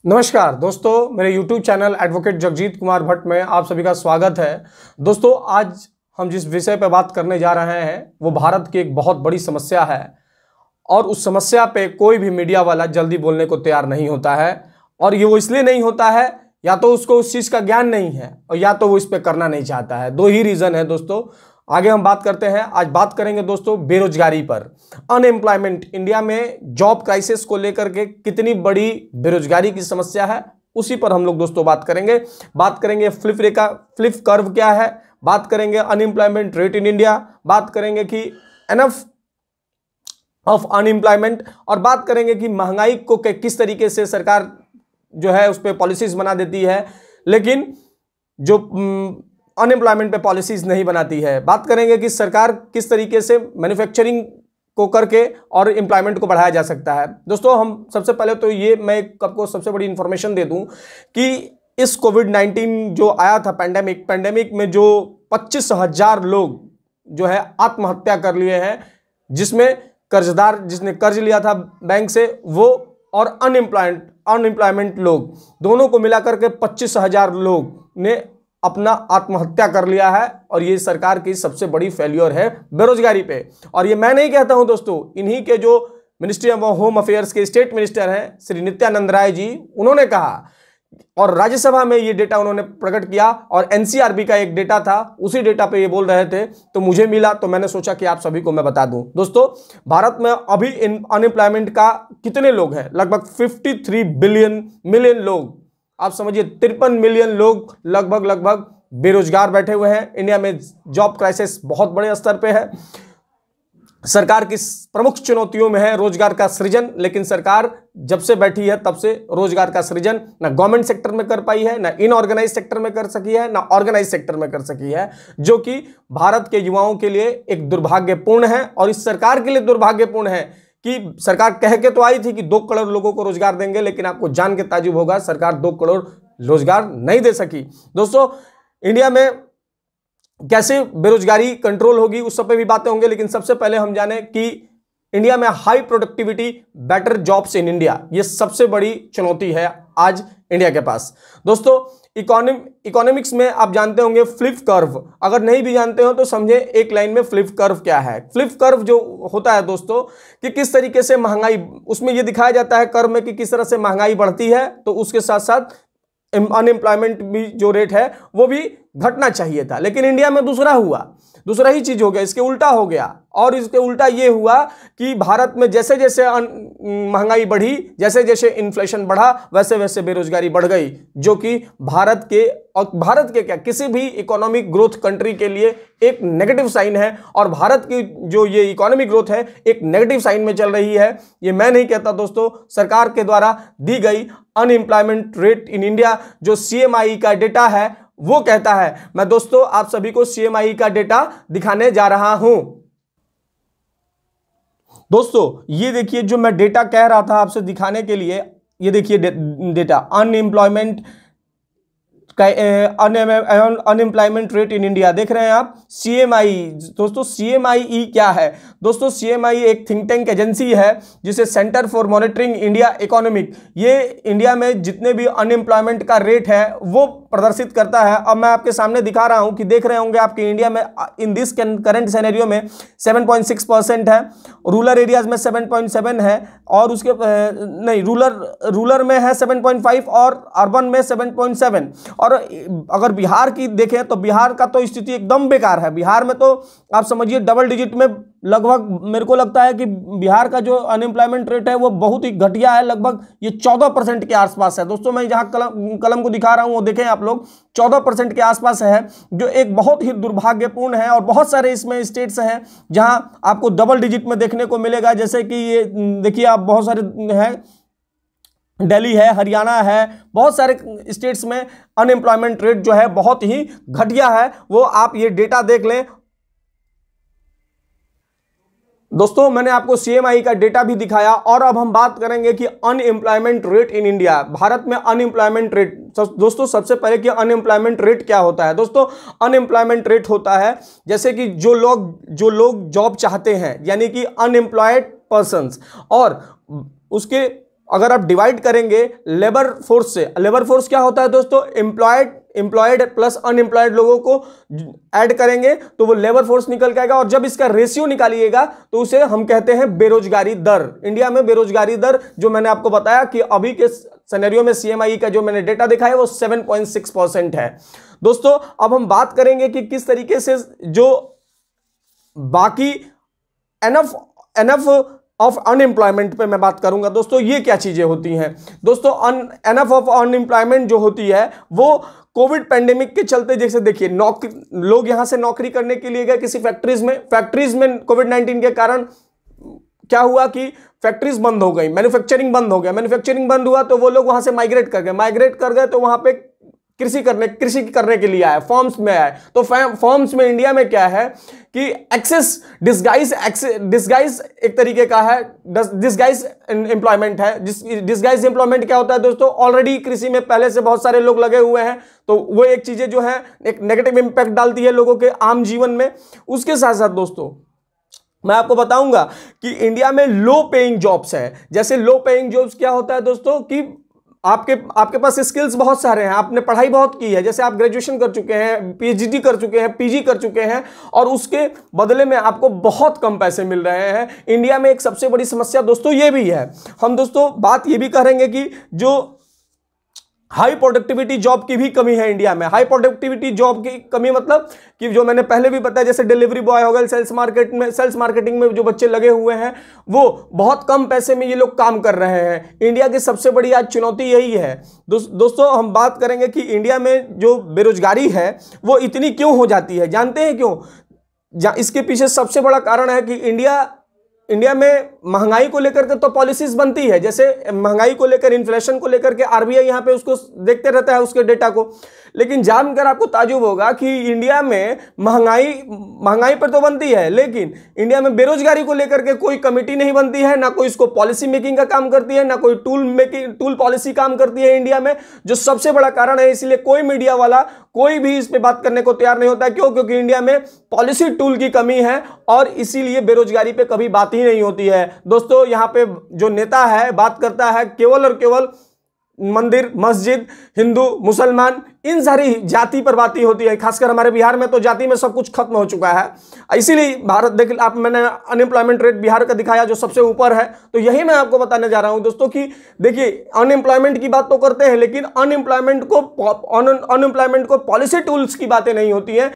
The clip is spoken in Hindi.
नमस्कार दोस्तों, मेरे YouTube channel advocate Jagjit Kumar Bhatt में आप सभी का स्वागत है। दोस्तों, आज हम जिस विषय पर बात करने जा रहे हैं वो भारत की एक बहुत बड़ी समस्या है और उस समस्या पे कोई भी मीडिया वाला जल्दी बोलने को तैयार नहीं होता है। और ये वो इसलिए नहीं होता है, या तो उसको उस चीज़ का ज्ञान नहीं है और या तो वो इस पर करना नहीं चाहता है। दो ही रीज़न है दोस्तों। आगे हम बात करते हैं। आज बात करेंगे दोस्तों बेरोजगारी पर। अनएम्प्लॉयमेंट, इंडिया में जॉब क्राइसिस को लेकर के कितनी बड़ी बेरोजगारी की समस्या है, उसी पर हम लोग दोस्तों बात करेंगे। बात करेंगे फ्लिप कर्व क्या है, बात करेंगे अनएम्प्लॉयमेंट रेट इन इंडिया, बात करेंगे कि एनफ ऑफ अनएम्प्लॉयमेंट, और बात करेंगे कि महंगाई को किस तरीके से सरकार जो है उस पर पॉलिसीज बना देती है, लेकिन जो अनएम्प्लॉयमेंट पे पॉलिसीज नहीं बनाती है। बात करेंगे कि सरकार किस तरीके से मैन्युफैक्चरिंग को करके और एम्प्लॉयमेंट को बढ़ाया जा सकता है। दोस्तों, हम सबसे पहले तो ये मैं आपको सबसे बड़ी इंफॉर्मेशन दे दूं कि इस कोविड-19 जो आया था पैंडेमिक में जो 25,000 लोग जो है आत्महत्या कर लिए हैं, जिसमें कर्जदार जिसने कर्ज लिया था बैंक से वो और अनएम्प्लॉयमेंट लोग दोनों को मिलाकर के 25,000 लोग ने अपना आत्महत्या कर लिया है। और ये सरकार की सबसे बड़ी फेल्योर है बेरोजगारी पे। और ये मैं नहीं कहता हूं दोस्तों, इन्हीं के जो मिनिस्ट्री ऑफ होम अफेयर्स के स्टेट मिनिस्टर हैं श्री नित्यानंद राय जी, उन्होंने कहा और राज्यसभा में ये डेटा उन्होंने प्रकट किया। और एनसीआरबी का एक डेटा था, उसी डेटा पे ये बोल रहे थे, तो मुझे मिला तो मैंने सोचा कि आप सभी को मैं बता दूं। दोस्तों, भारत में अभी अनएम्प्लॉयमेंट का कितने लोग हैं? लगभग 53 मिलियन लोग, आप समझिए 53 मिलियन लोग लगभग बेरोजगार बैठे हुए हैं। इंडिया में जॉब क्राइसिस बहुत बड़े स्तर पे है। सरकार की प्रमुख चुनौतियों में है रोजगार का सृजन, लेकिन सरकार जब से बैठी है तब से रोजगार का सृजन ना गवर्नमेंट सेक्टर में कर पाई है, ना इनऑर्गेनाइज सेक्टर में कर सकी है, ना ऑर्गेनाइज सेक्टर में कर सकी है, जो कि भारत के युवाओं के लिए एक दुर्भाग्यपूर्ण है। और इस सरकार के लिए दुर्भाग्यपूर्ण है कि सरकार कह के तो आई थी कि 2 करोड़ लोगों को रोजगार देंगे, लेकिन आपको जान के ताज्जुब होगा, सरकार 2 करोड़ रोजगार नहीं दे सकी। दोस्तों, इंडिया में कैसे बेरोजगारी कंट्रोल होगी उस सब पे भी बातें होंगे, लेकिन सबसे पहले हम जाने कि इंडिया में high productivity better jobs in India, ये सबसे बड़ी चुनौती है आज इंडिया के पास। दोस्तों, इकोनॉमिक्स में आप जानते होंगे फ्लिप कर्व, अगर नहीं भी जानते हो तो समझे एक लाइन में फ्लिप कर्व क्या है। फ्लिप कर्व जो होता है दोस्तों कि किस तरीके से महंगाई, उसमें यह दिखाया जाता है कर्व में कि किस तरह से महंगाई बढ़ती है, तो उसके साथ साथ अनएम्प्लॉयमेंट भी जो रेट है वो भी घटना चाहिए था, लेकिन इंडिया में दूसरा ही चीज हो गया, इसके उल्टा हो गया। और इसके उल्टा ये हुआ कि भारत में जैसे जैसे महंगाई बढ़ी, जैसे जैसे इन्फ्लेशन बढ़ा, वैसे वैसे बेरोजगारी बढ़ गई, जो कि भारत के क्या किसी भी इकोनॉमिक ग्रोथ कंट्री के लिए एक नेगेटिव साइन है। और भारत की जो ये इकोनॉमिक ग्रोथ है एक नेगेटिव साइन में चल रही है। ये मैं नहीं कहता दोस्तों, सरकार के द्वारा दी गई अनएम्प्लॉयमेंट रेट इन इंडिया जो CMI का डेटा है वो कहता है। मैं दोस्तों आप सभी को CMI का डेटा दिखाने जा रहा हूं। दोस्तों, ये देखिए जो मैं डेटा कह रहा था आपसे दिखाने के लिए, ये देखिए data unemployment unemployment rate in India देख रहे हैं आप, CMI। दोस्तों, CMI क्या है? दोस्तों, CMI एक थिंक टैंक एजेंसी है जिसे centre for monitoring India economic, ये इंडिया में जितने भी अनएम्प्लॉयमेंट का रेट है वो प्रदर्शित करता है। अब मैं आपके सामने दिखा रहा हूं कि देख रहे होंगे आपके इंडिया में इन दिस करंट सिनेरियो में 7.6% है, रूरल एरियाज में 7.7 है, और उसके नहीं रूरल में है 7.5 और अर्बन में 7.7। और अगर बिहार की देखें तो बिहार का तो स्थिति एकदम बेकार है। बिहार में तो आप समझिए डबल डिजिट में लगभग, मेरे को लगता है कि बिहार का जो अनएम्प्लॉयमेंट रेट है वो बहुत ही घटिया है, लगभग ये 14% के आसपास है। दोस्तों, मैं जहां कलम को दिखा रहा हूं वो देखें आप लोग, 14% के आसपास है, जो एक बहुत ही दुर्भाग्यपूर्ण है। और बहुत सारे इसमें स्टेट्स हैं जहां आपको डबल डिजिट में देखने को मिलेगा, जैसे कि ये देखिए आप बहुत सारे हैं, दिल्ली है, हरियाणा है, बहुत सारे स्टेट्स में अनएम्प्लॉयमेंट रेट जो है बहुत ही घटिया है। वो आप ये डेटा देख लें। दोस्तों, मैंने आपको CMI का डेटा भी दिखाया। और अब हम बात करेंगे कि unemployment rate in India, Bharat में अनएम्प्लॉयमेंट रेट। दोस्तों, सबसे पहले कि अनएम्प्लॉयमेंट रेट क्या होता है? दोस्तों, अनएम्प्लॉयमेंट रेट होता है जैसे कि जो लोग जॉब चाहते हैं, यानी कि अनएम्प्लॉयड पर्सन्स, और उसके अगर आप डिवाइड करेंगे लेबर फोर्स से, लेबर फोर्स क्या होता है दोस्तों, एम्प्लॉयड प्लस अनएम्प्लॉयड लोगों को ऐड करेंगे तो वो लेबर फोर्स निकल के आएगा। और जब इसका रेशियो निकालिएगा तो उसे हम कहते हैं बेरोजगारी दर। इंडिया में बेरोजगारी दर जो मैंने आपको बताया कि अभी के सिनेरियो में CMI का जो मैंने डेटा देखा है वो 7.6% है। दोस्तों अब हम बात करेंगे कि किस तरीके से जो बाकी एनफ ऑफ अनएम्प्लॉयमेंट पे मैं बात करूंगा। दोस्तों ये क्या चीजें होती हैं दोस्तों, एनफ ऑफ अनएम्प्लॉयमेंट जो होती है वो कोविड पेंडेमिक के चलते, जैसे देखिए लोग यहां से नौकरी करने के लिए गए किसी फैक्ट्रीज में कोविड-19 के कारण क्या हुआ कि फैक्ट्रीज बंद हो गई, मैन्युफैक्चरिंग बंद हो गया, मैन्युफैक्चरिंग बंद हुआ तो वो लोग वहां से माइग्रेट कर गए तो वहां पे कृषि करने के लिए आए, फॉर्म्स में आए। तो फॉर्म्स में इंडिया में क्या है कि एक्सेस डिस्गाइज एक तरीके का है, डिस्गाइज एम्प्लॉयमेंट है। डिस्गाइज एम्प्लॉयमेंट क्या होता है दोस्तों, ऑलरेडी कृषि में पहले से बहुत सारे लोग लगे हुए हैं तो वो एक चीजें जो है एक नेगेटिव इंपैक्ट डालती है लोगों के आम जीवन में। उसके साथ साथ दोस्तों मैं आपको बताऊंगा कि इंडिया में लो पेइंग जॉब्स है। जैसे लो पेइंग जॉब्स क्या होता है दोस्तों कि आपके पास स्किल्स बहुत सारे हैं, आपने पढ़ाई बहुत की है, जैसे आप ग्रेजुएशन कर चुके हैं, PhD कर चुके हैं, PG कर चुके हैं और उसके बदले में आपको बहुत कम पैसे मिल रहे हैं। इंडिया में एक सबसे बड़ी समस्या दोस्तों ये भी है। हम दोस्तों बात ये भी करेंगे कि जो हाई प्रोडक्टिविटी जॉब की भी कमी है इंडिया में। हाई प्रोडक्टिविटी जॉब की कमी मतलब कि जो मैंने पहले भी बताया, जैसे डिलीवरी बॉय हो गए, सेल्स मार्केटिंग में जो बच्चे लगे हुए हैं वो बहुत कम पैसे में ये लोग काम कर रहे हैं। इंडिया की सबसे बड़ी आज चुनौती यही है। दोस्तों हम बात करेंगे कि इंडिया में जो बेरोजगारी है वो इतनी क्यों हो जाती है, जानते हैं क्यों? इसके पीछे सबसे बड़ा कारण है कि इंडिया में महंगाई को लेकर के तो पॉलिसीज बनती है, जैसे महंगाई को लेकर, इन्फ्लेशन को लेकर के RBI यहाँ पे उसको देखते रहता है उसके डेटा को। लेकिन जानकर आपको ताजुब होगा कि इंडिया में महंगाई पर तो बनती है लेकिन इंडिया में बेरोजगारी को लेकर के कोई कमेटी नहीं बनती है, ना कोई इसको पॉलिसी मेकिंग का काम करती है, ना कोई टूल पॉलिसी काम करती है इंडिया में, जो सबसे बड़ा कारण है। इसलिए कोई मीडिया वाला कोई भी इस पे बात करने को तैयार नहीं होता। क्यों? क्योंकि इंडिया में पॉलिसी टूल की कमी है और इसीलिए बेरोजगारी पे कभी बात ही नहीं होती है। दोस्तों यहाँ पे जो नेता है बात करता है केवल और केवल मंदिर, मस्जिद, हिंदू, मुसलमान, इन सारी जाति पर बातें होती है। खासकर हमारे बिहार में तो जाति में सब कुछ खत्म हो चुका है। इसीलिए भारत देखिए, मैंने अनएम्प्लॉयमेंट रेट बिहार का दिखाया जो सबसे ऊपर है। तो यही मैं आपको बताने जा रहा हूं दोस्तों कि देखिए अनएम्प्लॉयमेंट की बात तो करते हैं लेकिन अनएम्प्लॉयमेंट को पॉलिसी टूल्स की बातें नहीं होती है।